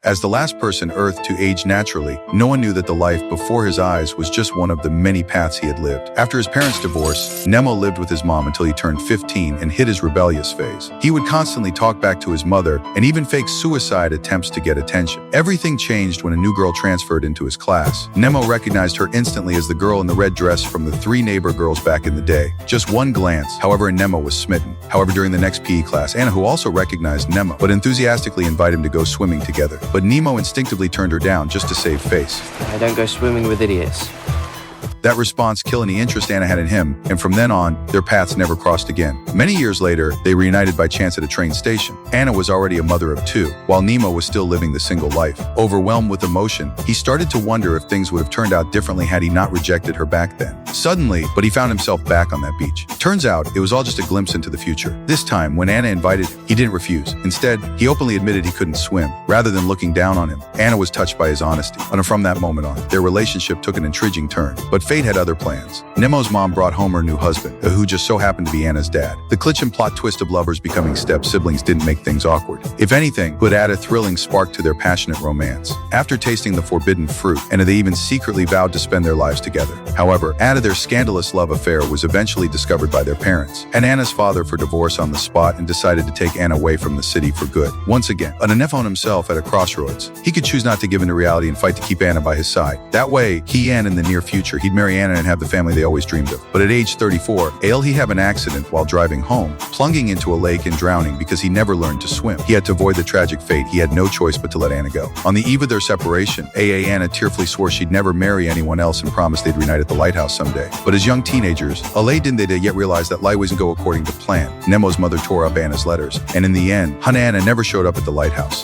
As the last person Earth to age naturally, no one knew that the life before his eyes was just one of the many paths he had lived. After his parents' divorce, Nemo lived with his mom until he turned 15 and hit his rebellious phase. He would constantly talk back to his mother and even fake suicide attempts to get attention. Everything changed when a new girl transferred into his class. Nemo recognized her instantly as the girl in the red dress from the 3 neighbor girls back in the day. Just one glance, however, and Nemo was smitten. However, during the next PE class, Anna, who also recognized Nemo, would enthusiastically invite him to go swimming together. But Nemo instinctively turned her down just to save face. I don't go swimming with idiots. That response killed any interest Anna had in him, and from then on, their paths never crossed again. Many years later, they reunited by chance at a train station. Anna was already a mother of 2, while Nemo was still living the single life. Overwhelmed with emotion, he started to wonder if things would have turned out differently had he not rejected her back then. Suddenly, but he found himself back on that beach. Turns out, it was all just a glimpse into the future. This time, when Anna invited him, he didn't refuse. Instead, he openly admitted he couldn't swim. Rather than looking down on him, Anna was touched by his honesty. And from that moment on, their relationship took an intriguing turn. But fate had other plans. Nemo's mom brought home her new husband, who just so happened to be Anna's dad. The glitch and plot twist of lovers becoming step-siblings didn't make things awkward. If anything, it would add a thrilling spark to their passionate romance. After tasting the forbidden fruit, they even secretly vowed to spend their lives together. However, their scandalous love affair was eventually discovered by their parents, and Anna's father for divorce on the spot and decided to take Anna away from the city for good. Once again, Nemo found himself at a crossroads. He could choose not to give in to reality and fight to keep Anna by his side. That way, in the near future, he'd marry Anna and have the family they always dreamed of. But at age 34, he had an accident while driving home, plunging into a lake and drowning because he never learned to swim. He had to avoid the tragic fate. He had no choice but to let Anna go. On the eve of their separation, Anna tearfully swore she'd never marry anyone else and promised they'd reunite at the lighthouse someday. But as young teenagers, didn't they yet realize that life wasn't go according to plan. Nemo's mother tore up Anna's letters, and in the end, Anna never showed up at the lighthouse.